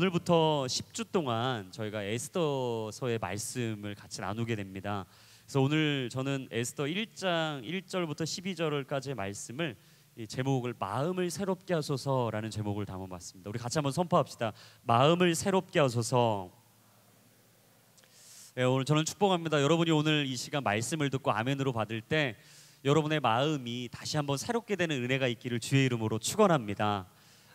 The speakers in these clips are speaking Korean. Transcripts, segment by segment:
오늘부터 10주 동안 저희가 에스더서의 말씀을 같이 나누게 됩니다. 그래서 오늘 저는 에스더 1장 1절부터 12절까지의 말씀을 이 제목을 마음을 새롭게 하소서라는 제목을 담아봤습니다. 우리 같이 한번 선포합시다. 마음을 새롭게 하소서. 네, 오늘 저는 축복합니다. 여러분이 오늘 이 시간 말씀을 듣고 아멘으로 받을 때 여러분의 마음이 다시 한번 새롭게 되는 은혜가 있기를 주의 이름으로 축원합니다.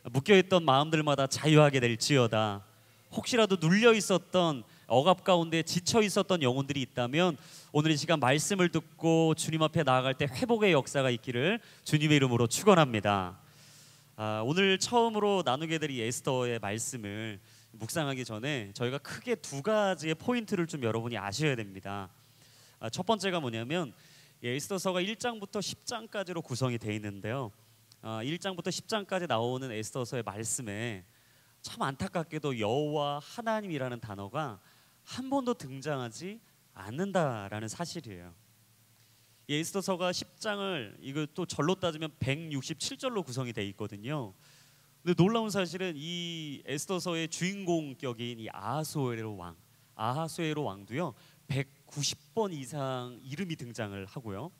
묶여있던 마음들마다 자유하게 될지어다. 혹시라도 눌려 있었던 억압 가운데 지쳐 있었던 영혼들이 있다면 오늘 이 시간 말씀을 듣고 주님 앞에 나아갈 때 회복의 역사가 있기를 주님의 이름으로 축원합니다. 오늘 처음으로 나누게 될 이 에스더의 말씀을 묵상하기 전에 저희가 크게 두 가지의 포인트를 좀 여러분이 아셔야 됩니다. 첫 번째가 뭐냐면 에스더서가 1장부터 10장까지로 구성이 되어 있는데요. 1장부터 10장까지 나오는 에스더서의 말씀에 참 안타깝게도 여호와 하나님이라는 단어가 한 번도 등장하지 않는다라는 사실이에요. 이 에스더서가 10장을 이거 또 절로 따지면 167절로 구성이 되어 있거든요. 근데 놀라운 사실은 이 에스더서의 주인공격인 이 아하수에로 왕도요 190번 이상 이름이 등장을 하고요.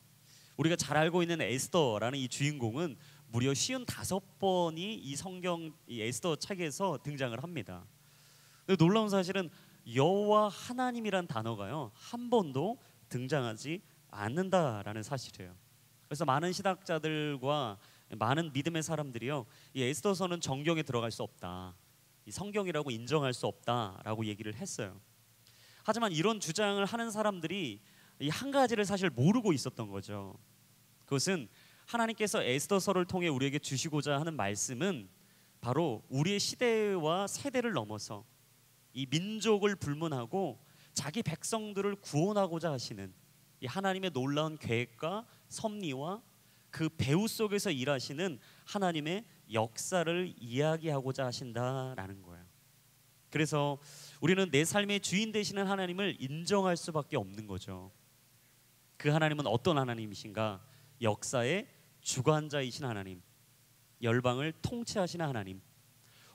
우리가 잘 알고 있는 에스더라는 이 주인공은 무려 55번이 이 성경 이 에스더 책에서 등장을 합니다. 근데 놀라운 사실은 여호와 하나님이란 단어가요 한 번도 등장하지 않는다라는 사실이에요. 그래서 많은 신학자들과 많은 믿음의 사람들이요 이 에스더서는 정경에 들어갈 수 없다, 이 성경이라고 인정할 수 없다라고 얘기를 했어요. 하지만 이런 주장을 하는 사람들이 이 한 가지를 사실 모르고 있었던 거죠. 그것은 하나님께서 에스더서를 통해 우리에게 주시고자 하는 말씀은 바로 우리의 시대와 세대를 넘어서 이 민족을 불문하고 자기 백성들을 구원하고자 하시는 이 하나님의 놀라운 계획과 섭리와 그 배후 속에서 일하시는 하나님의 역사를 이야기하고자 하신다라는 거예요. 그래서 우리는 내 삶의 주인 되시는 하나님을 인정할 수밖에 없는 거죠. 그 하나님은 어떤 하나님이신가? 역사의 주관자이신 하나님, 열방을 통치하시는 하나님.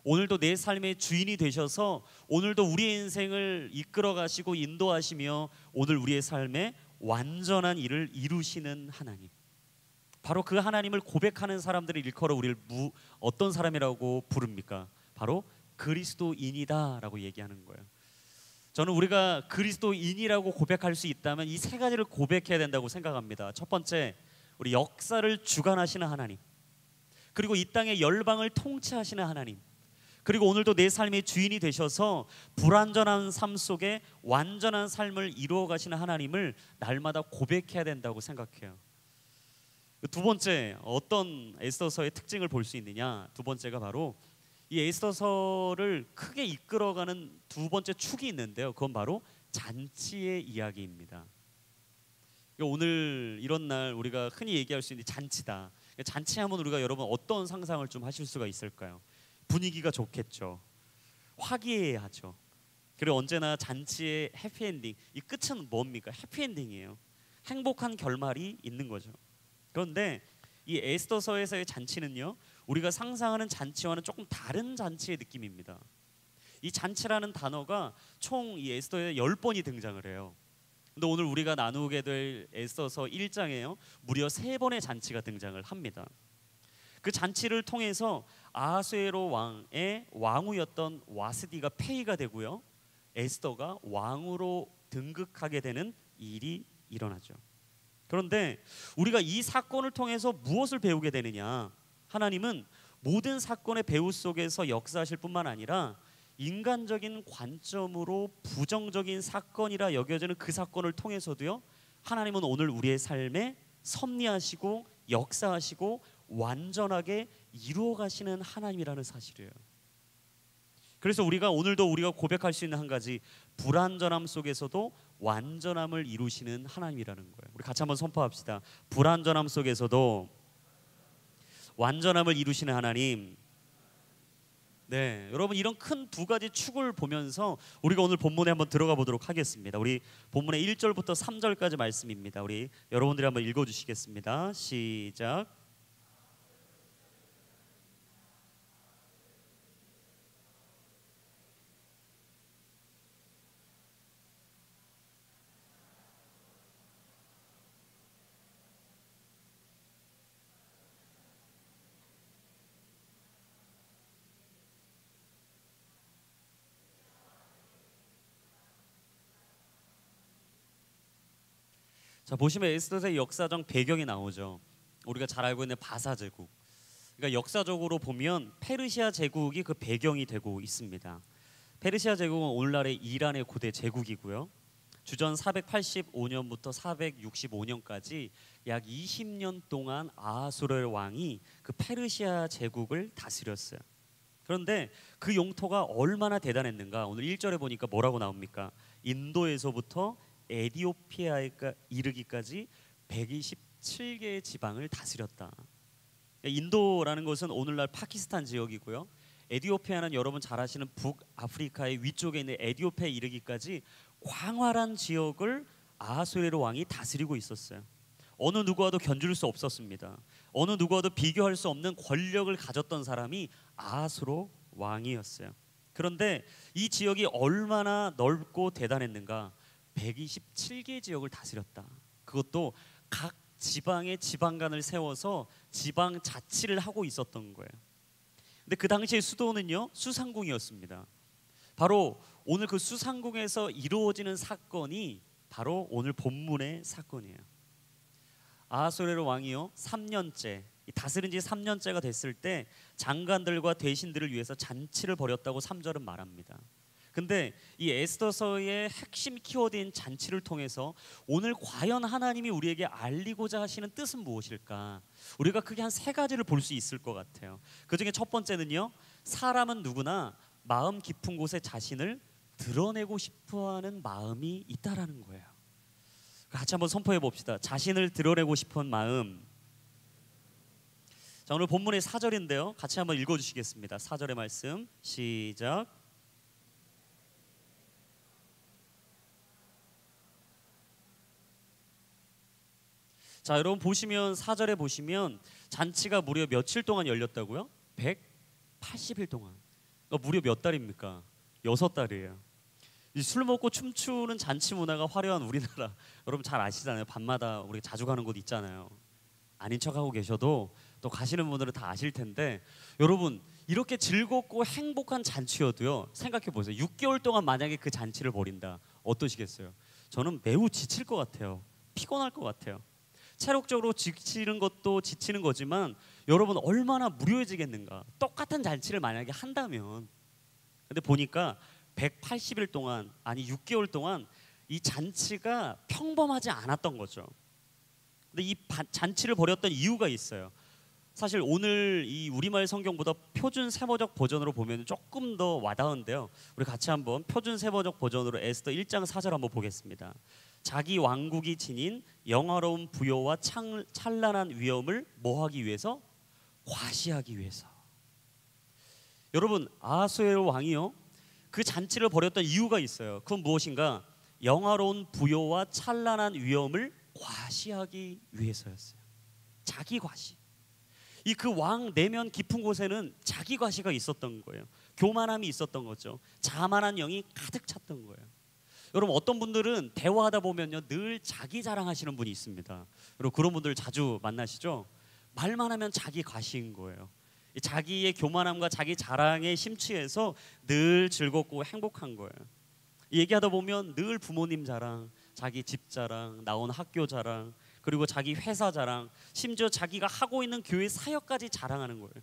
오늘도 내 삶의 주인이 되셔서 오늘도 우리의 인생을 이끌어 가시고 인도하시며 오늘 우리의 삶에 완전한 일을 이루시는 하나님. 바로 그 하나님을 고백하는 사람들을 일컬어 우리를 어떤 사람이라고 부릅니까? 바로 그리스도인이다라고 얘기하는 거예요. 저는 우리가 그리스도인이라고 고백할 수 있다면 이 세 가지를 고백해야 된다고 생각합니다. 첫 번째, 우리 역사를 주관하시는 하나님, 그리고 이 땅의 열방을 통치하시는 하나님, 그리고 오늘도 내 삶의 주인이 되셔서 불완전한 삶 속에 완전한 삶을 이루어 가시는 하나님을 날마다 고백해야 된다고 생각해요. 두 번째, 어떤 에스더서의 특징을 볼 수 있느냐? 두 번째가 바로 이 에스더서를 크게 이끌어가는 두 번째 축이 있는데요. 그건 바로 잔치의 이야기입니다. 오늘 이런 날 우리가 흔히 얘기할 수 있는 잔치다. 잔치하면 우리가 여러분 어떤 상상을 좀 하실 수가 있을까요? 분위기가 좋겠죠. 화기애애하죠. 그리고 언제나 잔치의 해피엔딩, 이 끝은 뭡니까? 해피엔딩이에요. 행복한 결말이 있는 거죠. 그런데 이 에스더서에서의 잔치는요 우리가 상상하는 잔치와는 조금 다른 잔치의 느낌입니다. 이 잔치라는 단어가 총 이 에스더에 10번이 등장을 해요. 근데 오늘 우리가 나누게 될 에스더서 1장에요 무려 3번의 잔치가 등장을 합니다. 그 잔치를 통해서 아하수에로 왕의 왕후였던 와스디가 폐위가 되고요 에스더가 왕으로 등극하게 되는 일이 일어나죠. 그런데 우리가 이 사건을 통해서 무엇을 배우게 되느냐? 하나님은 모든 사건의 배후 속에서 역사하실 뿐만 아니라 인간적인 관점으로 부정적인 사건이라 여겨지는 그 사건을 통해서도요 하나님은 오늘 우리의 삶에 섭리하시고 역사하시고 완전하게 이루어 가시는 하나님이라는 사실이에요. 그래서 오늘도 우리가 고백할 수 있는 한 가지, 불완전함 속에서도 완전함을 이루시는 하나님이라는 거예요. 우리 같이 한번 선포합시다. 불완전함 속에서도 완전함을 이루시는 하나님. 네, 여러분 이런 큰 두 가지 축을 보면서 우리가 오늘 본문에 한번 들어가 보도록 하겠습니다. 우리 본문의 1절부터 3절까지 말씀입니다. 우리 여러분들이 한번 읽어주시겠습니다. 시작. 자, 보시면 에스더의 역사적 배경이 나오죠. 우리가 잘 알고 있는 바사 제국. 그러니까 역사적으로 보면 페르시아 제국이 그 배경이 되고 있습니다. 페르시아 제국은 오늘날의 이란의 고대 제국이고요. 주전 485년부터 465년까지 약 20년 동안 아하수르 왕이 그 페르시아 제국을 다스렸어요. 그런데 그 영토가 얼마나 대단했는가? 오늘 1절에 보니까 뭐라고 나옵니까? 인도에서부터 에티오피아에 이르기까지 127개의 지방을 다스렸다. 인도라는 것은 오늘날 파키스탄 지역이고요. 에티오피아는 여러분 잘 아시는 북아프리카의 위쪽에 있는 에티오피아에 이르기까지 광활한 지역을 아하수에로 왕이 다스리고 있었어요. 어느 누구와도 견줄 수 없었습니다. 어느 누구와도 비교할 수 없는 권력을 가졌던 사람이 아하수로 왕이었어요. 그런데 이 지역이 얼마나 넓고 대단했는가? 127개 지역을 다스렸다. 그것도 각 지방에 지방간을 세워서 지방 자치를 하고 있었던 거예요. 근데 그 당시의 수도는요, 수상궁이었습니다. 바로 오늘 그 수상궁에서 이루어지는 사건이 바로 오늘 본문의 사건이에요. 아하수에로 왕이요 3년째 다스린 지 3년째가 됐을 때 장관들과 대신들을 위해서 잔치를 벌였다고 3절은 말합니다. 근데 이 에스더서의 핵심 키워드인 잔치를 통해서 오늘 과연 하나님이 우리에게 알리고자 하시는 뜻은 무엇일까? 우리가 크게 한 세 가지를 볼 수 있을 것 같아요. 그 중에 첫 번째는요, 사람은 누구나 마음 깊은 곳에 자신을 드러내고 싶어하는 마음이 있다라는 거예요. 같이 한번 선포해 봅시다. 자신을 드러내고 싶은 마음. 자, 오늘 본문의 4절인데요, 같이 한번 읽어주시겠습니다. 4절의 말씀 시작. 자, 여러분 보시면 4절에 보시면 잔치가 무려 며칠 동안 열렸다고요? 180일 동안. 그러니까 무려 몇 달입니까? 6달이에요. 이 술 먹고 춤추는 잔치 문화가 화려한 우리나라 여러분 잘 아시잖아요. 밤마다 우리 자주 가는 곳 있잖아요. 아닌 척하고 계셔도 또 가시는 분들은 다 아실 텐데, 여러분 이렇게 즐겁고 행복한 잔치여도요, 생각해 보세요. 6개월 동안 만약에 그 잔치를 벌인다, 어떠시겠어요? 저는 매우 지칠 것 같아요. 피곤할 것 같아요. 체력적으로 지치는 것도 지치는 거지만 여러분 얼마나 무료해지겠는가. 똑같은 잔치를 만약에 한다면. 근데 보니까 180일 동안, 아니 6개월 동안 이 잔치가 평범하지 않았던 거죠. 근데 이 잔치를 벌였던 이유가 있어요. 사실 오늘 이 우리말 성경보다 표준 세번역 버전으로 보면 조금 더 와닿은데요, 우리 같이 한번 표준 세번역 버전으로 에스더 1장 4절 한번 보겠습니다. 자기 왕국이 지닌 영화로운 부여와 찬란한 위엄을 뭐하기 위해서? 과시하기 위해서. 여러분 아하수에로 왕이요, 그 잔치를 벌였던 이유가 있어요. 그건 무엇인가? 영화로운 부여와 찬란한 위엄을 과시하기 위해서였어요. 자기 과시. 이 그 왕 내면 깊은 곳에는 자기 과시가 있었던 거예요. 교만함이 있었던 거죠. 자만한 영이 가득 찼던 거예요. 여러분 어떤 분들은 대화하다 보면요, 늘 자기 자랑하시는 분이 있습니다. 여러분 그런 분들 자주 만나시죠? 말만 하면 자기 과시인 거예요. 자기의 교만함과 자기 자랑에 심취해서 늘 즐겁고 행복한 거예요. 얘기하다 보면 늘 부모님 자랑, 자기 집 자랑, 나온 학교 자랑, 그리고 자기 회사 자랑, 심지어 자기가 하고 있는 교회 사역까지 자랑하는 거예요.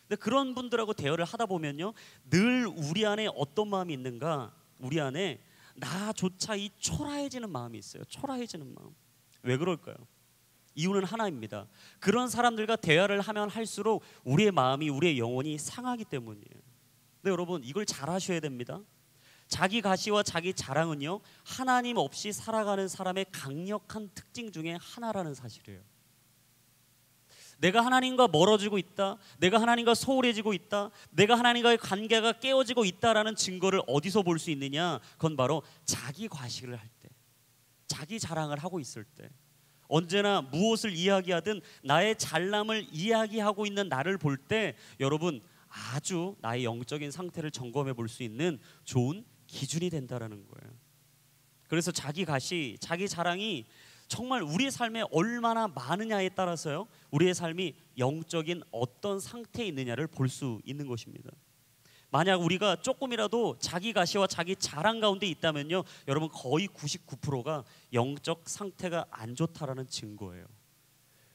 근데 그런 분들하고 대화를 하다 보면요, 늘 우리 안에 어떤 마음이 있는가? 우리 안에 나조차 이 초라해지는 마음이 있어요. 초라해지는 마음. 왜 그럴까요? 이유는 하나입니다. 그런 사람들과 대화를 하면 할수록 우리의 마음이, 우리의 영혼이 상하기 때문이에요. 근데 여러분 이걸 잘 하셔야 됩니다. 자기 가시와 자기 자랑은요, 하나님 없이 살아가는 사람의 강력한 특징 중에 하나라는 사실이에요. 내가 하나님과 멀어지고 있다, 내가 하나님과 소홀해지고 있다, 내가 하나님과의 관계가 깨어지고 있다라는 증거를 어디서 볼 수 있느냐? 그건 바로 자기 과시를 할 때, 자기 자랑을 하고 있을 때, 언제나 무엇을 이야기하든 나의 잘남을 이야기하고 있는 나를 볼 때 여러분 아주 나의 영적인 상태를 점검해 볼 수 있는 좋은 기준이 된다라는 거예요. 그래서 자기 가시, 자기 자랑이 정말 우리의 삶에 얼마나 많으냐에 따라서요, 우리의 삶이 영적인 어떤 상태에 있느냐를 볼 수 있는 것입니다. 만약 우리가 조금이라도 자기 가시와 자기 자랑 가운데 있다면요, 여러분 거의 99%가 영적 상태가 안 좋다라는 증거예요.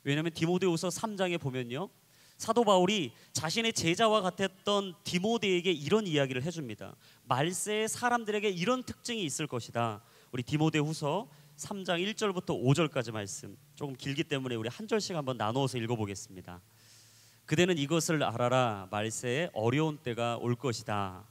왜냐하면 디모데후서 3장에 보면요, 사도 바울이 자신의 제자와 같았던 디모데에게 이런 이야기를 해줍니다. 말세의 사람들에게 이런 특징이 있을 것이다. 우리 디모데후서 3장 1절부터 5절까지 말씀, 조금 길기 때문에 우리 한 절씩 한번 나누어서 읽어보겠습니다. 그대는 이것을 알아라. 말세에 어려운 때가 올 것이다.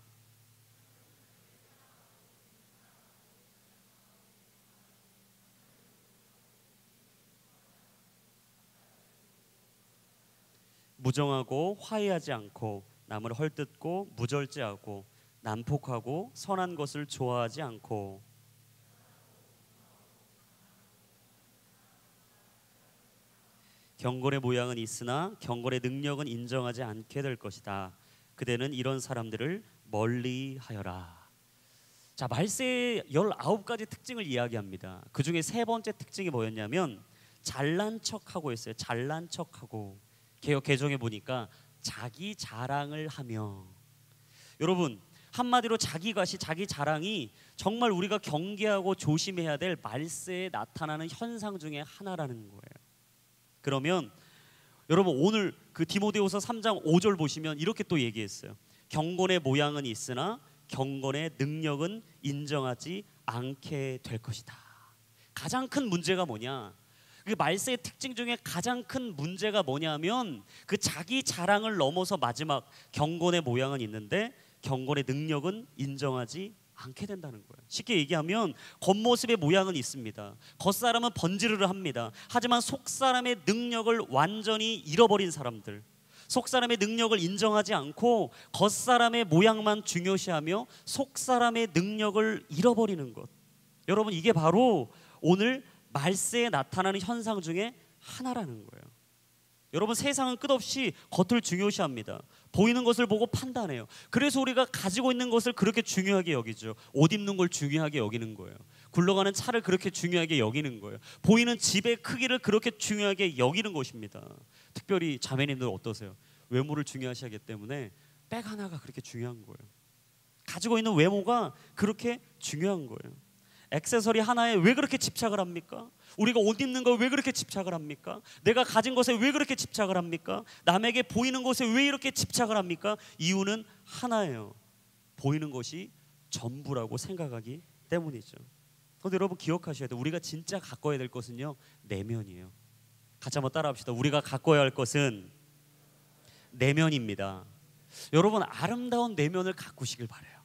무정하고 화해하지 않고 남을 헐뜯고 무절제하고 난폭하고 선한 것을 좋아하지 않고 경건의 모양은 있으나 경건의 능력은 인정하지 않게 될 것이다. 그대는 이런 사람들을 멀리하여라. 자, 말세의 19가지 특징을 이야기합니다. 그 중에 세 번째 특징이 뭐였냐면 잘난 척하고 했어요. 잘난 척하고. 개역 개정해 보니까 자기 자랑을 하며. 여러분, 한마디로 자기 과시, 자기 자랑이 정말 우리가 경계하고 조심해야 될 말세에 나타나는 현상 중에 하나라는 거예요. 그러면 여러분 오늘 그 디모데후서 3장 5절 보시면 이렇게 또 얘기했어요. 경건의 모양은 있으나 경건의 능력은 인정하지 않게 될 것이다. 가장 큰 문제가 뭐냐? 그 말세의 특징 중에 가장 큰 문제가 뭐냐면 그 자기 자랑을 넘어서 마지막 경건의 모양은 있는데 경건의 능력은 인정하지 않게 된다는 거예요. 쉽게 얘기하면 겉모습의 모양은 있습니다. 겉사람은 번지르르 합니다. 하지만 속사람의 능력을 완전히 잃어버린 사람들, 속사람의 능력을 인정하지 않고 겉사람의 모양만 중요시하며 속사람의 능력을 잃어버리는 것, 여러분 이게 바로 오늘 말세에 나타나는 현상 중에 하나라는 거예요. 여러분 세상은 끝없이 겉을 중요시합니다. 보이는 것을 보고 판단해요. 그래서 우리가 가지고 있는 것을 그렇게 중요하게 여기죠. 옷 입는 걸 중요하게 여기는 거예요. 굴러가는 차를 그렇게 중요하게 여기는 거예요. 보이는 집의 크기를 그렇게 중요하게 여기는 것입니다. 특별히 자매님들 어떠세요? 외모를 중요하시기 때문에 백 하나가 그렇게 중요한 거예요. 가지고 있는 외모가 그렇게 중요한 거예요. 액세서리 하나에 왜 그렇게 집착을 합니까? 우리가 옷 입는 거 왜 그렇게 집착을 합니까? 내가 가진 것에 왜 그렇게 집착을 합니까? 남에게 보이는 것에 왜 이렇게 집착을 합니까? 이유는 하나예요. 보이는 것이 전부라고 생각하기 때문이죠. 그런데 여러분 기억하셔야 돼요. 우리가 진짜 가꿔야 될 것은요, 내면이에요. 같이 한번 따라합시다. 우리가 가꿔야 할 것은 내면입니다. 여러분 아름다운 내면을 가꾸시길 바라요.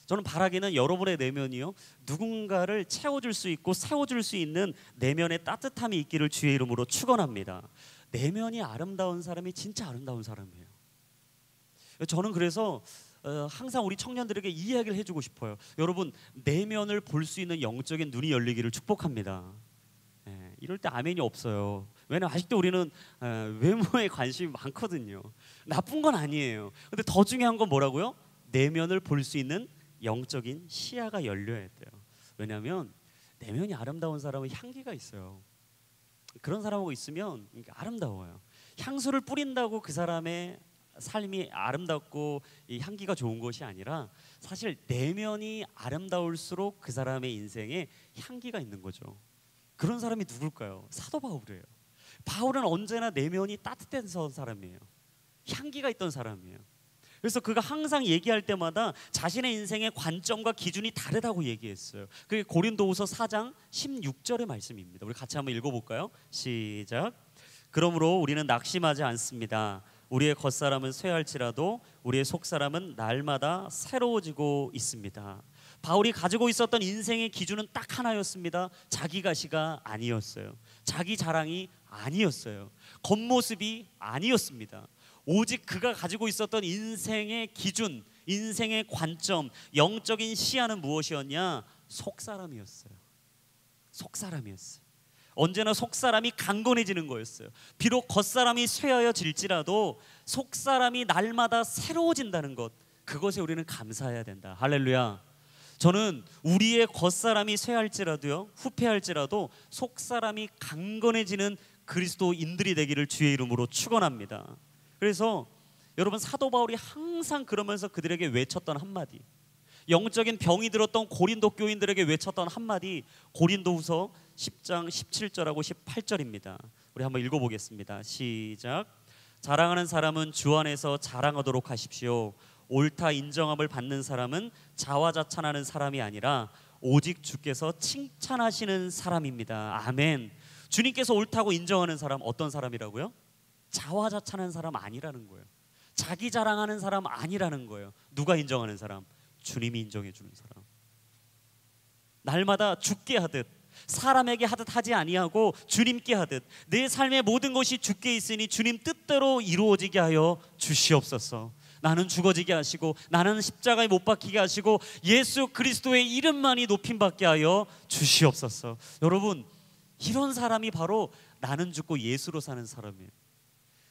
저는 바라기는 여러분의 내면이요, 누군가를 채워줄 수 있고 세워줄 수 있는 내면의 따뜻함이 있기를 주의 이름으로 축원합니다. 내면이 아름다운 사람이 진짜 아름다운 사람이에요. 저는 그래서 항상 우리 청년들에게 이 이야기를 해주고 싶어요. 여러분 내면을 볼 수 있는 영적인 눈이 열리기를 축복합니다. 이럴 때 아멘이 없어요. 왜냐하면 아직도 우리는 외모에 관심이 많거든요. 나쁜 건 아니에요. 근데 더 중요한 건 뭐라고요? 내면을 볼 수 있는 영적인 시야가 열려야 돼요. 왜냐하면 내면이 아름다운 사람은 향기가 있어요. 그런 사람하고 있으면 아름다워요. 향수를 뿌린다고 그 사람의 삶이 아름답고 이 향기가 좋은 것이 아니라 사실 내면이 아름다울수록 그 사람의 인생에 향기가 있는 거죠. 그런 사람이 누굴까요? 사도 바울이에요. 바울은 언제나 내면이 따뜻했던 사람이에요. 향기가 있던 사람이에요. 그래서 그가 항상 얘기할 때마다 자신의 인생의 관점과 기준이 다르다고 얘기했어요. 그게 고린도후서 4장 16절의 말씀입니다. 우리 같이 한번 읽어볼까요? 시작. 그러므로 우리는 낙심하지 않습니다. 우리의 겉사람은 쇠할지라도 우리의 속사람은 날마다 새로워지고 있습니다. 바울이 가지고 있었던 인생의 기준은 딱 하나였습니다. 자기 가시가 아니었어요. 자기 자랑이 아니었어요. 겉모습이 아니었습니다. 오직 그가 가지고 있었던 인생의 기준, 인생의 관점, 영적인 시야는 무엇이었냐? 속사람이었어요. 속사람이었어요. 언제나 속사람이 강건해지는 거였어요. 비록 겉사람이 쇠하여질지라도 속사람이 날마다 새로워진다는 것, 그것에 우리는 감사해야 된다. 할렐루야. 저는 우리의 겉사람이 쇠할지라도요, 후패할지라도 속사람이 강건해지는 그리스도인들이 되기를 주의 이름으로 축원합니다. 그래서 여러분, 사도 바울이 항상 그러면서 그들에게 외쳤던 한마디, 영적인 병이 들었던 고린도 교인들에게 외쳤던 한마디, 고린도후서 10장 17절하고 18절입니다. 우리 한번 읽어보겠습니다. 시작. 자랑하는 사람은 주 안에서 자랑하도록 하십시오. 옳다 인정함을 받는 사람은 자화자찬하는 사람이 아니라 오직 주께서 칭찬하시는 사람입니다. 아멘. 주님께서 옳다고 인정하는 사람, 어떤 사람이라고요? 자화자찬하는 사람 아니라는 거예요. 자기 자랑하는 사람 아니라는 거예요. 누가 인정하는 사람? 주님이 인정해 주는 사람. 날마다 주께 하듯, 사람에게 하듯 하지 아니하고 주님께 하듯, 내 삶의 모든 것이 주께 있으니 주님 뜻대로 이루어지게 하여 주시옵소서. 나는 죽어지게 하시고, 나는 십자가에 못 박히게 하시고, 예수 그리스도의 이름만이 높임받게 하여 주시옵소서. 여러분, 이런 사람이 바로 나는 죽고 예수로 사는 사람이에요.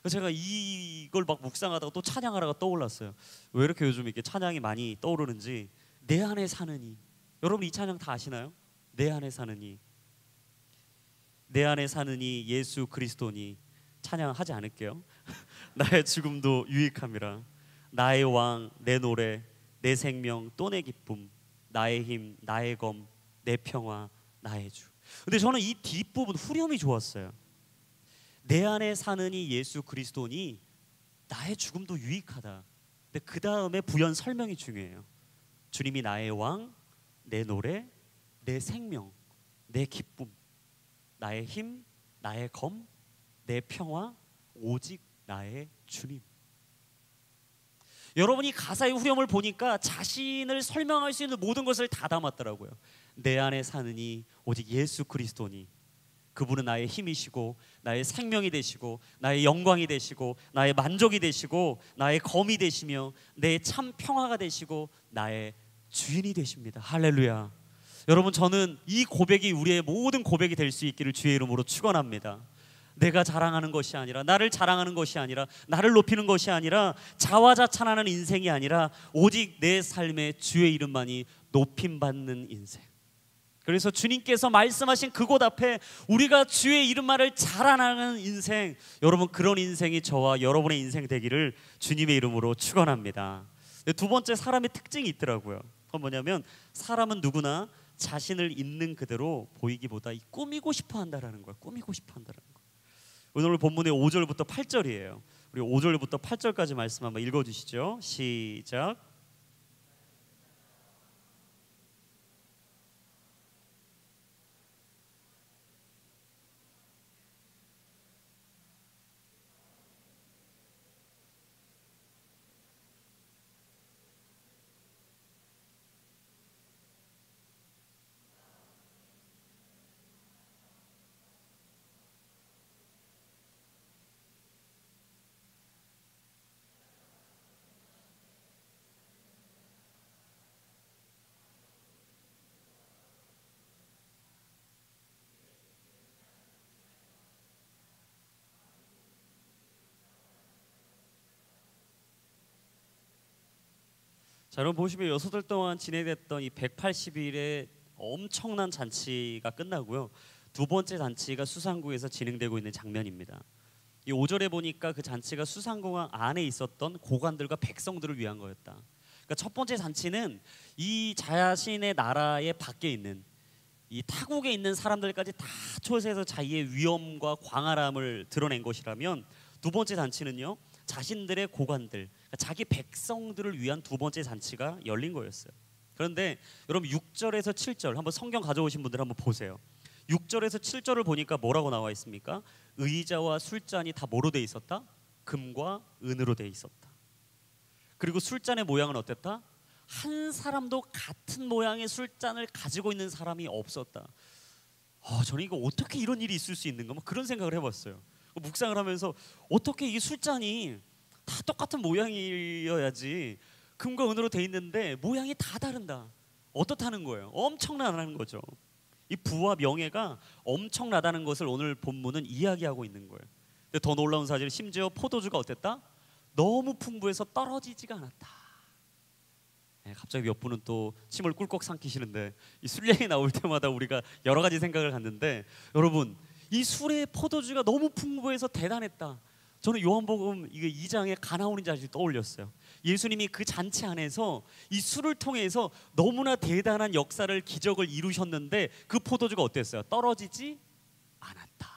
제가 이걸 막 묵상하다가 또 찬양하다가 떠올랐어요. 왜 이렇게 요즘 이렇게 찬양이 많이 떠오르는지. 내 안에 사느니. 여러분, 이 찬양 다 아시나요? 내 안에 사느니. 내 안에 사느니 예수 그리스도니. 찬양하지 않을게요. 나의 죽음도 유익함이라. 나의 왕, 내 노래, 내 생명, 또 내 기쁨, 나의 힘, 나의 검, 내 평화, 나의 주. 근데 저는 이 뒷부분 후렴이 좋았어요. 내 안에 사느니 예수 그리스도니 나의 죽음도 유익하다. 근데 그 다음에 부연 설명이 중요해요. 주님이 나의 왕, 내 노래, 내 생명, 내 기쁨, 나의 힘, 나의 검, 내 평화, 오직 나의 주님. 여러분이 가사의 후렴을 보니까 자신을 설명할 수 있는 모든 것을 다 담았더라고요. 내 안에 사느니 오직 예수 그리스도니. 그분은 나의 힘이시고, 나의 생명이 되시고, 나의 영광이 되시고, 나의 만족이 되시고, 나의 검이 되시며, 내 참 평화가 되시고, 나의 주인이 되십니다. 할렐루야. 여러분, 저는 이 고백이 우리의 모든 고백이 될 수 있기를 주의 이름으로 축원합니다. 내가 자랑하는 것이 아니라, 나를 자랑하는 것이 아니라, 나를 높이는 것이 아니라, 자화자찬하는 인생이 아니라 오직 내 삶의 주의 이름만이 높임받는 인생. 그래서 주님께서 말씀하신 그곳 앞에 우리가 주의 이름만을 자랑하는 인생, 여러분, 그런 인생이 저와 여러분의 인생 되기를 주님의 이름으로 축원합니다. 두 번째, 사람의 특징이 있더라고요. 그건 뭐냐면, 사람은 누구나 자신을 있는 그대로 보이기보다 꾸미고 싶어 한다라는 거예요. 꾸미고 싶어 한다라는 거예요. 오늘 본문의 5절부터 8절이에요. 우리 5절부터 8절까지 말씀 한번 읽어주시죠. 시작. 자, 여러분 보시면 여섯달 동안 진행됐던 이 180일의 엄청난 잔치가 끝나고요. 두 번째 잔치가 수상궁에서 진행되고 있는 장면입니다. 이 5절에 보니까 그 잔치가 수상궁 안에 있었던 고관들과 백성들을 위한 거였다. 그러니까 첫 번째 잔치는 이 자신의 나라의 밖에 있는 이 타국에 있는 사람들까지 다 초대해서 자기의 위엄과 광활함을 드러낸 것이라면, 두 번째 잔치는요, 자신들의 고관들, 자기 백성들을 위한 두 번째 잔치가 열린 거였어요. 그런데 여러분 6절에서 7절 한번 성경 가져오신 분들 한번 보세요. 6절에서 7절을 보니까 뭐라고 나와 있습니까? 의자와 술잔이 다 뭐로 돼 있었다? 금과 은으로 돼 있었다. 그리고 술잔의 모양은 어땠다? 한 사람도 같은 모양의 술잔을 가지고 있는 사람이 없었다. 저는 이거 어떻게 이런 일이 있을 수 있는가? 뭐 그런 생각을 해봤어요. 묵상을 하면서 어떻게 이 술잔이 다 똑같은 모양이어야지 금과 은으로 돼 있는데 모양이 다 다른다. 어떻다는 거예요? 엄청나다는 거죠. 이 부와 명예가 엄청나다는 것을 오늘 본문은 이야기하고 있는 거예요. 근데 더 놀라운 사실, 심지어 포도주가 어땠다? 너무 풍부해서 떨어지지가 않았다. 갑자기 몇 분은 또 침을 꿀꺽 삼키시는데, 이 술 얘기 나올 때마다 우리가 여러 가지 생각을 갖는데, 여러분 이 술의 포도주가 너무 풍부해서 대단했다. 저는 요한복음 이게 2장의 가나온인 잔치 떠올렸어요. 예수님이 그 잔치 안에서 이 술을 통해서 너무나 대단한 역사를, 기적을 이루셨는데 그 포도주가 어땠어요? 떨어지지 않았다.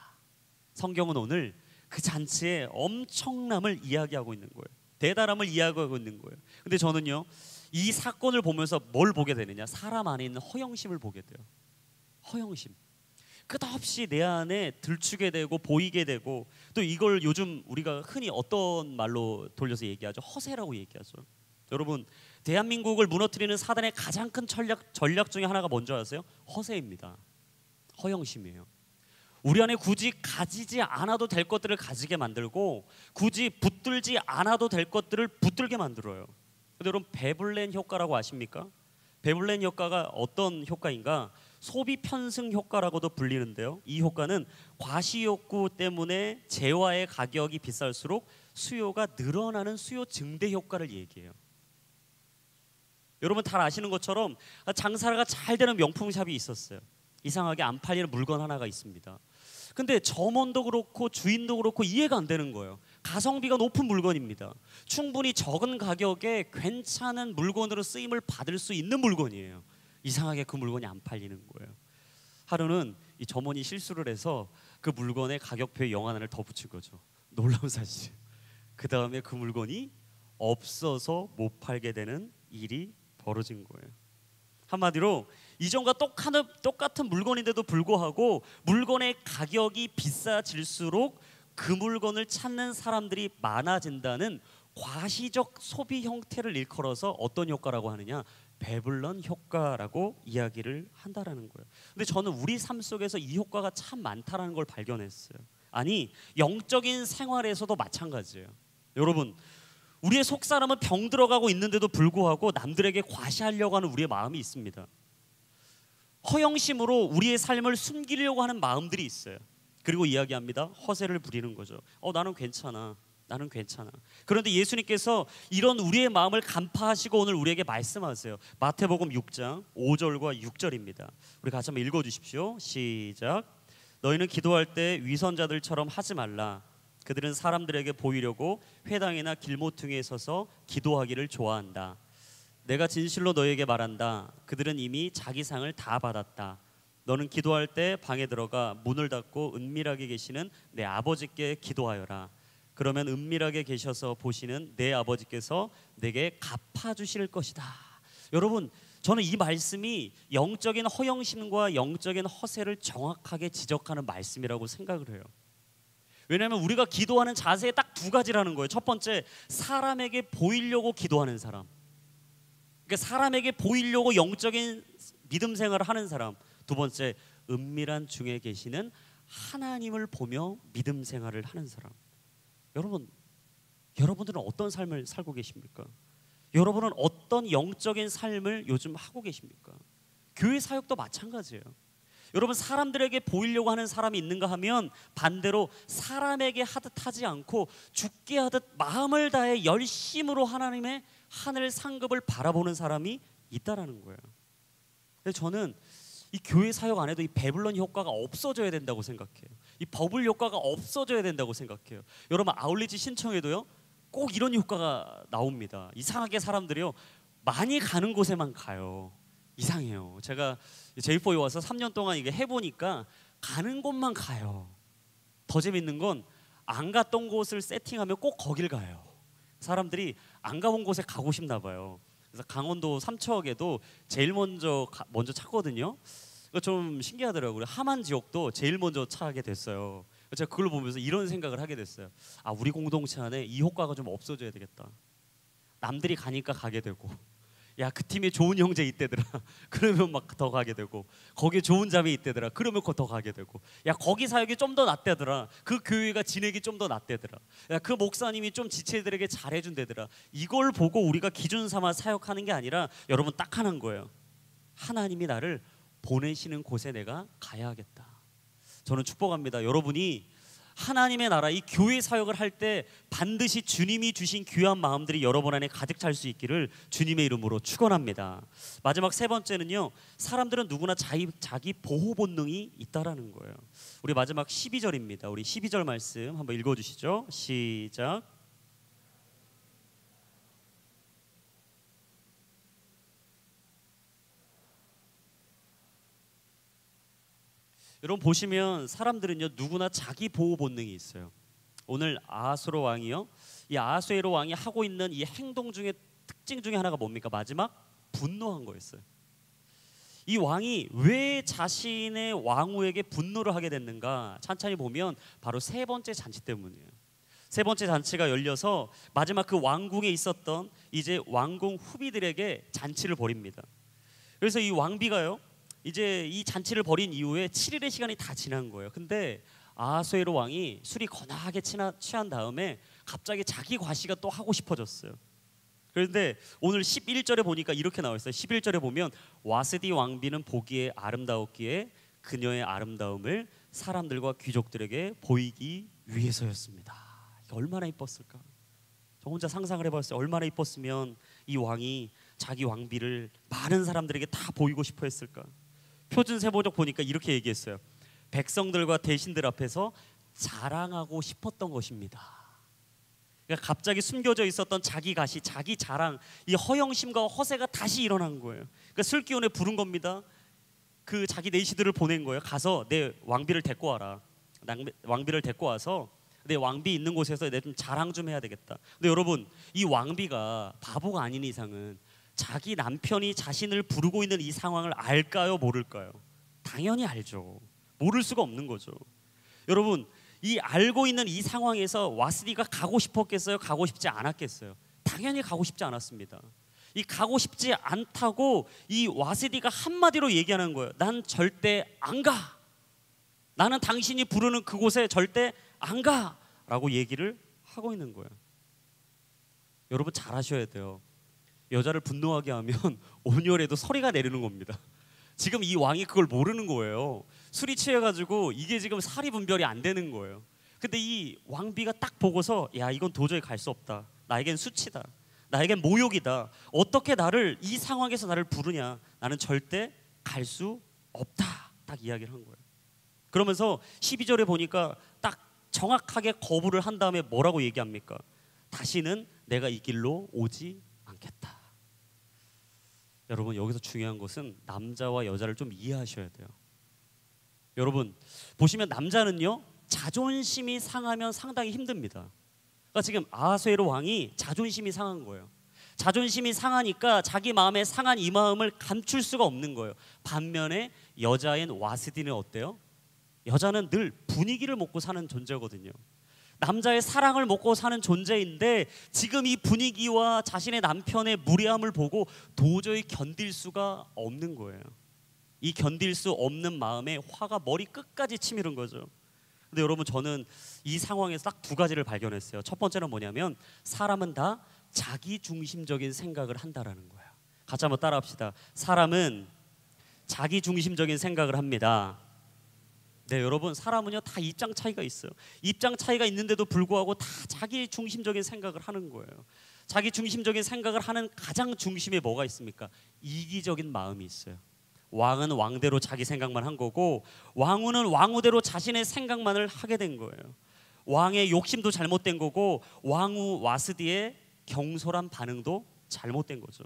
성경은 오늘 그 잔치의 엄청남을 이야기하고 있는 거예요. 대단함을 이야기하고 있는 거예요. 근데 저는요, 이 사건을 보면서 뭘 보게 되느냐? 사람 안에 있는 허영심을 보게 돼요. 허영심. 끝없이 내 안에 들추게 되고 보이게 되고, 또 이걸 요즘 우리가 흔히 어떤 말로 돌려서 얘기하죠? 허세라고 얘기하죠. 여러분, 대한민국을 무너뜨리는 사단의 가장 큰 전략 중에 하나가 뭔지 아세요? 허세입니다. 허영심이에요. 우리 안에 굳이 가지지 않아도 될 것들을 가지게 만들고, 굳이 붙들지 않아도 될 것들을 붙들게 만들어요. 근데 여러분, 베블렌 효과라고 아십니까? 베블렌 효과가 어떤 효과인가? 소비 편승 효과라고도 불리는데요. 이 효과는 과시욕구 때문에 재화의 가격이 비쌀수록 수요가 늘어나는 수요 증대 효과를 얘기해요. 여러분 잘 아시는 것처럼 장사가 잘 되는 명품샵이 있었어요. 이상하게 안 팔리는 물건 하나가 있습니다. 근데 점원도 그렇고 주인도 그렇고 이해가 안 되는 거예요. 가성비가 높은 물건입니다. 충분히 적은 가격에 괜찮은 물건으로 쓰임을 받을 수 있는 물건이에요. 이상하게 그 물건이 안 팔리는 거예요. 하루는 이 점원이 실수를 해서 그 물건의 가격표에 0 하나를 더 붙인 거죠. 놀라운 사실. 그 다음에 그 물건이 없어서 못 팔게 되는 일이 벌어진 거예요. 한마디로 이전과 똑같은 물건인데도 불구하고 물건의 가격이 비싸질수록 그 물건을 찾는 사람들이 많아진다는 과시적 소비 형태를 일컬어서 어떤 효과라고 하느냐? 베블런 효과라고 이야기를 한다라는 거예요. 근데 저는 우리 삶 속에서 이 효과가 참 많다라는 걸 발견했어요. 아니, 영적인 생활에서도 마찬가지예요. 여러분, 우리의 속사람은 병 들어가고 있는데도 불구하고 남들에게 과시하려고 하는 우리의 마음이 있습니다. 허영심으로 우리의 삶을 숨기려고 하는 마음들이 있어요. 그리고 이야기합니다. 허세를 부리는 거죠. 나는 괜찮아. 나는 괜찮아. 그런데 예수님께서 이런 우리의 마음을 간파하시고 오늘 우리에게 말씀하세요. 마태복음 6장 5절과 6절입니다. 우리 같이 한번 읽어주십시오. 시작. 너희는 기도할 때 위선자들처럼 하지 말라. 그들은 사람들에게 보이려고 회당이나 길모퉁이에 서서 기도하기를 좋아한다. 내가 진실로 너희에게 말한다. 그들은 이미 자기 상을 다 받았다. 너는 기도할 때 방에 들어가 문을 닫고 은밀하게 계시는 내 아버지께 기도하여라. 그러면 은밀하게 계셔서 보시는 내 아버지께서 내게 갚아주실 것이다. 여러분, 저는 이 말씀이 영적인 허영심과 영적인 허세를 정확하게 지적하는 말씀이라고 생각을 해요. 왜냐하면 우리가 기도하는 자세에 딱 두 가지라는 거예요. 첫 번째, 사람에게 보이려고 기도하는 사람. 그러니까 사람에게 보이려고 영적인 믿음 생활을 하는 사람. 두 번째, 은밀한 중에 계시는 하나님을 보며 믿음 생활을 하는 사람. 여러분들은 어떤 삶을 살고 계십니까? 여러분은 어떤 영적인 삶을 요즘 하고 계십니까? 교회 사역도 마찬가지예요. 여러분, 사람들에게 보이려고 하는 사람이 있는가 하면 반대로 사람에게 하듯 하지 않고 죽게 하듯 마음을 다해 열심으로 하나님의 하늘 상급을 바라보는 사람이 있다라는 거예요. 근데 저는 이 교회 사역 안에도 이 베블론 효과가 없어져야 된다고 생각해요. 이 버블 효과가 없어져야 된다고 생각해요. 여러분, 아울리지 신청에도요 꼭 이런 효과가 나옵니다. 이상하게 사람들이요 많이 가는 곳에만 가요. 이상해요. 제가 J4에 와서 3년 동안 이게 해보니까 가는 곳만 가요. 더 재밌는 건 안 갔던 곳을 세팅하면 꼭 거길 가요. 사람들이 안 가본 곳에 가고 싶나 봐요. 그래서 강원도 삼척에도 제일 먼저 찾거든요. 좀 신기하더라고요. 함안 지역도 제일 먼저 찾게 됐어요. 제가 그걸 보면서 이런 생각을 하게 됐어요. 우리 공동체 안에 이 효과가 좀 없어져야 되겠다. 남들이 가니까 가게 되고, 야, 그 팀에 좋은 형제 있대더라. 그러면 막 더 가게 되고, 거기에 좋은 자매 있대더라. 그러면 더 가게 되고, 야, 거기 사역이 좀 더 낫대더라. 그 교회가 진행이 좀 더 낫대더라. 야, 그 목사님이 좀 지체들에게 잘해준대더라. 이걸 보고 우리가 기준 삼아 사역하는 게 아니라 여러분 딱 하나인 거예요. 하나님이 나를 보내시는 곳에 내가 가야 하겠다. 저는 축복합니다. 여러분이 하나님의 나라, 이 교회 사역을 할 때 반드시 주님이 주신 귀한 마음들이 여러분 안에 가득 찰 수 있기를 주님의 이름으로 축원합니다. 마지막 세 번째는요, 사람들은 누구나 자기 보호 본능이 있다라는 거예요. 우리 마지막 12절입니다. 우리 12절 말씀 한번 읽어주시죠. 시작. 여러분 보시면 사람들은요, 누구나 자기 보호 본능이 있어요. 오늘 아하수에로 왕이요, 이 아하수에로 왕이 하고 있는 이 행동 중에 특징 중에 하나가 뭡니까? 마지막 분노한 거였어요. 이 왕이 왜 자신의 왕후에게 분노를 하게 됐는가? 찬찬히 보면 바로 세 번째 잔치 때문이에요. 세 번째 잔치가 열려서 마지막 그 왕궁에 있었던 이제 왕궁 후비들에게 잔치를 벌입니다. 그래서 이 왕비가요, 이제 이 잔치를 벌인 이후에 7일의 시간이 다 지난 거예요. 근데 아하수에로 왕이 술이 거나하게 취한 다음에 갑자기 자기 과시가 또 하고 싶어졌어요. 그런데 오늘 11절에 보니까 이렇게 나와 있어요. 11절에 보면 와스디 왕비는 보기에 아름다웠기에 그녀의 아름다움을 사람들과 귀족들에게 보이기 위해서였습니다. 얼마나 이뻤을까? 저 혼자 상상을 해봤어요. 얼마나 이뻤으면 이 왕이 자기 왕비를 많은 사람들에게 다 보이고 싶어 했을까? 표준 세보적 보니까 이렇게 얘기했어요. 백성들과 대신들 앞에서 자랑하고 싶었던 것입니다. 그러니까 갑자기 숨겨져 있었던 자기 가시, 자기 자랑, 이 허영심과 허세가 다시 일어난 거예요. 그러니까 술기운에 부른 겁니다. 그 자기 내시들을 보낸 거예요. 가서 내 왕비를 데리고 와라. 왕비를 데리고 와서 내 왕비 있는 곳에서 내 좀 자랑 좀 해야 되겠다. 근데 여러분, 이 왕비가 바보가 아닌 이상은 자기 남편이 자신을 부르고 있는 이 상황을 알까요, 모를까요? 당연히 알죠. 모를 수가 없는 거죠. 여러분, 이 알고 있는 이 상황에서 와스디가 가고 싶었겠어요? 가고 싶지 않았겠어요? 당연히 가고 싶지 않았습니다. 이 가고 싶지 않다고 이 와스디가 한마디로 얘기하는 거예요. 난 절대 안 가. 나는 당신이 부르는 그곳에 절대 안 가. 라고 얘기를 하고 있는 거예요. 여러분 잘 아셔야 돼요. 여자를 분노하게 하면 온열에도 서리가 내리는 겁니다. 지금 이 왕이 그걸 모르는 거예요. 술이 취해가지고 이게 지금 사리 분별이 안 되는 거예요. 근데 이 왕비가 딱 보고서 야, 이건 도저히 갈 수 없다. 나에겐 수치다. 나에겐 모욕이다. 어떻게 나를 이 상황에서 나를 부르냐. 나는 절대 갈 수 없다. 딱 이야기를 한 거예요. 그러면서 12절에 보니까 딱 정확하게 거부를 한 다음에 뭐라고 얘기합니까? 다시는 내가 이 길로 오지 않겠다. 여러분, 여기서 중요한 것은 남자와 여자를 좀 이해하셔야 돼요. 여러분 보시면 남자는요, 자존심이 상하면 상당히 힘듭니다. 그러니까 지금 아하수에로 왕이 자존심이 상한 거예요. 자존심이 상하니까 자기 마음에 상한 이 마음을 감출 수가 없는 거예요. 반면에 여자인 와스디는 어때요? 여자는 늘 분위기를 먹고 사는 존재거든요. 남자의 사랑을 먹고 사는 존재인데 지금 이 분위기와 자신의 남편의 무례함을 보고 도저히 견딜 수가 없는 거예요. 이 견딜 수 없는 마음에 화가 머리 끝까지 치미른 거죠. 근데 여러분, 저는 이 상황에서 딱 두 가지를 발견했어요. 첫 번째는 뭐냐면 사람은 다 자기 중심적인 생각을 한다라는 거예요. 같이 한번 따라합시다. 사람은 자기 중심적인 생각을 합니다. 네, 여러분, 사람은요 다 입장 차이가 있어요. 입장 차이가 있는데도 불구하고 다 자기 중심적인 생각을 하는 거예요. 자기 중심적인 생각을 하는 가장 중심에 뭐가 있습니까? 이기적인 마음이 있어요. 왕은 왕대로 자기 생각만 한 거고 왕후는 왕후대로 자신의 생각만을 하게 된 거예요. 왕의 욕심도 잘못된 거고 왕후 와스디의 경솔한 반응도 잘못된 거죠.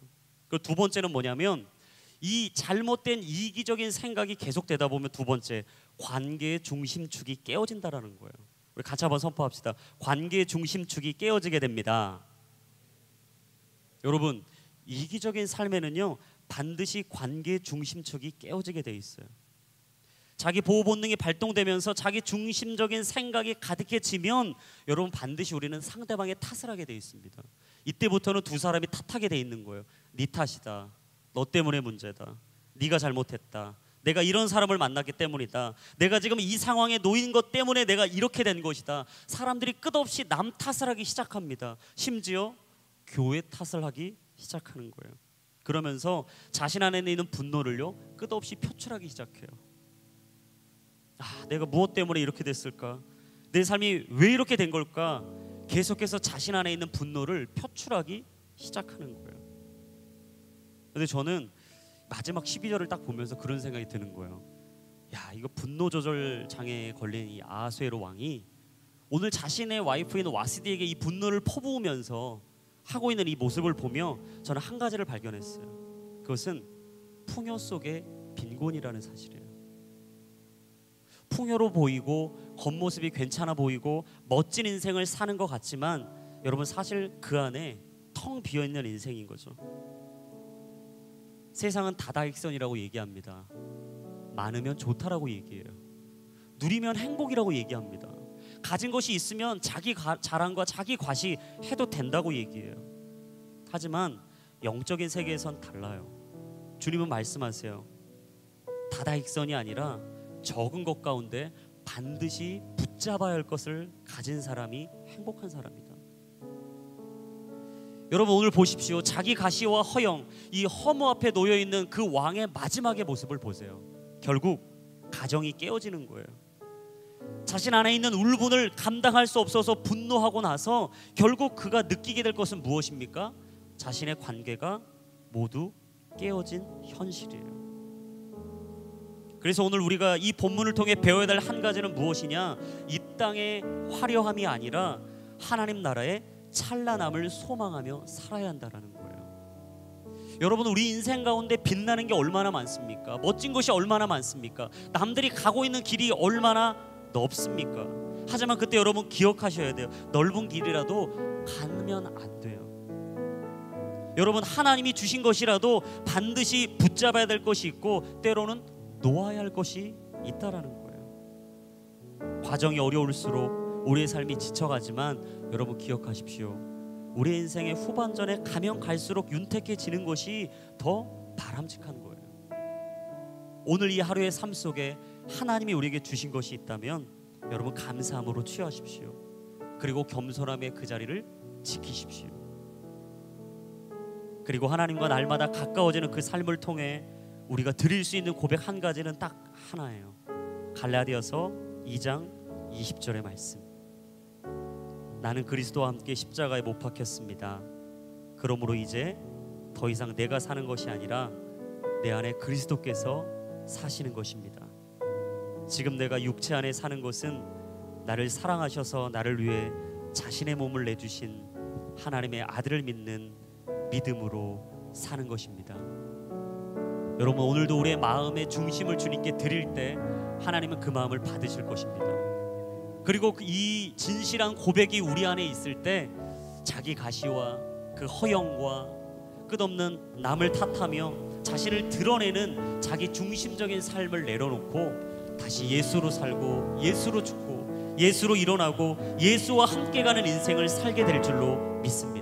그리고 두 번째는 뭐냐면 이 잘못된 이기적인 생각이 계속되다 보면 두 번째, 관계의 중심축이 깨어진다라는 거예요. 우리 같이 한번 선포합시다. 관계의 중심축이 깨어지게 됩니다. 여러분, 이기적인 삶에는요 반드시 관계의 중심축이 깨어지게 돼 있어요. 자기 보호 본능이 발동되면서 자기 중심적인 생각이 가득해지면 여러분 반드시 우리는 상대방의 탓을 하게 돼 있습니다. 이때부터는 두 사람이 탓하게 돼 있는 거예요. 네 탓이다. 너 때문에 문제다. 네가 잘못했다. 내가 이런 사람을 만났기 때문이다. 내가 지금 이 상황에 놓인 것 때문에 내가 이렇게 된 것이다. 사람들이 끝없이 남 탓을 하기 시작합니다. 심지어 교회 탓을 하기 시작하는 거예요. 그러면서 자신 안에 있는 분노를요 끝없이 표출하기 시작해요. 아, 내가 무엇 때문에 이렇게 됐을까? 내 삶이 왜 이렇게 된 걸까? 계속해서 자신 안에 있는 분노를 표출하기 시작하는 거예요. 근데 저는 마지막 12절을 딱 보면서 그런 생각이 드는 거예요. 야, 이거 분노 조절 장애에 걸린 이 아하수에로 왕이 오늘 자신의 와이프인 와스디에게 이 분노를 퍼부으면서 하고 있는 이 모습을 보며 저는 한 가지를 발견했어요. 그것은 풍요 속의 빈곤이라는 사실이에요. 풍요로 보이고 겉모습이 괜찮아 보이고 멋진 인생을 사는 것 같지만 여러분, 사실 그 안에 텅 비어있는 인생인 거죠. 세상은 다다익선이라고 얘기합니다. 많으면 좋다라고 얘기해요. 누리면 행복이라고 얘기합니다. 가진 것이 있으면 자기 자랑과 자기 과시 해도 된다고 얘기해요. 하지만 영적인 세계에선 달라요. 주님은 말씀하세요. 다다익선이 아니라 적은 것 가운데 반드시 붙잡아야 할 것을 가진 사람이 행복한 사람이다. 여러분, 오늘 보십시오. 자기 가시와 허영, 이 허무 앞에 놓여있는 그 왕의 마지막의 모습을 보세요. 결국 가정이 깨어지는 거예요. 자신 안에 있는 울분을 감당할 수 없어서 분노하고 나서 결국 그가 느끼게 될 것은 무엇입니까? 자신의 관계가 모두 깨어진 현실이에요. 그래서 오늘 우리가 이 본문을 통해 배워야 될 한 가지는 무엇이냐? 이 땅의 화려함이 아니라 하나님 나라의 찬란함을 소망하며 살아야 한다라는 거예요. 여러분, 우리 인생 가운데 빛나는 게 얼마나 많습니까? 멋진 것이 얼마나 많습니까? 남들이 가고 있는 길이 얼마나 넓습니까? 하지만 그때 여러분 기억하셔야 돼요. 넓은 길이라도 가면 안 돼요. 여러분, 하나님이 주신 것이라도 반드시 붙잡아야 될 것이 있고 때로는 놓아야 할 것이 있다라는 거예요. 과정이 어려울수록 우리의 삶이 지쳐가지만 여러분 기억하십시오. 우리 인생의 후반전에 가면 갈수록 윤택해지는 것이 더 바람직한 거예요. 오늘 이 하루의 삶 속에 하나님이 우리에게 주신 것이 있다면 여러분 감사함으로 취하십시오. 그리고 겸손함의 그 자리를 지키십시오. 그리고 하나님과 날마다 가까워지는 그 삶을 통해 우리가 드릴 수 있는 고백 한 가지는 딱 하나예요. 갈라디아서 2장 20절의 말씀. 나는 그리스도와 함께 십자가에 못 박혔습니다. 그러므로 이제 더 이상 내가 사는 것이 아니라 내 안에 그리스도께서 사시는 것입니다. 지금 내가 육체 안에 사는 것은 나를 사랑하셔서 나를 위해 자신의 몸을 내주신 하나님의 아들을 믿는 믿음으로 사는 것입니다. 여러분, 오늘도 우리의 마음의 중심을 주님께 드릴 때 하나님은 그 마음을 받으실 것입니다. 그리고 이 진실한 고백이 우리 안에 있을 때 자기 가시와 그 허영과 끝없는 남을 탓하며 자신을 드러내는 자기 중심적인 삶을 내려놓고 다시 예수로 살고 예수로 죽고 예수로 일어나고 예수와 함께 가는 인생을 살게 될 줄로 믿습니다.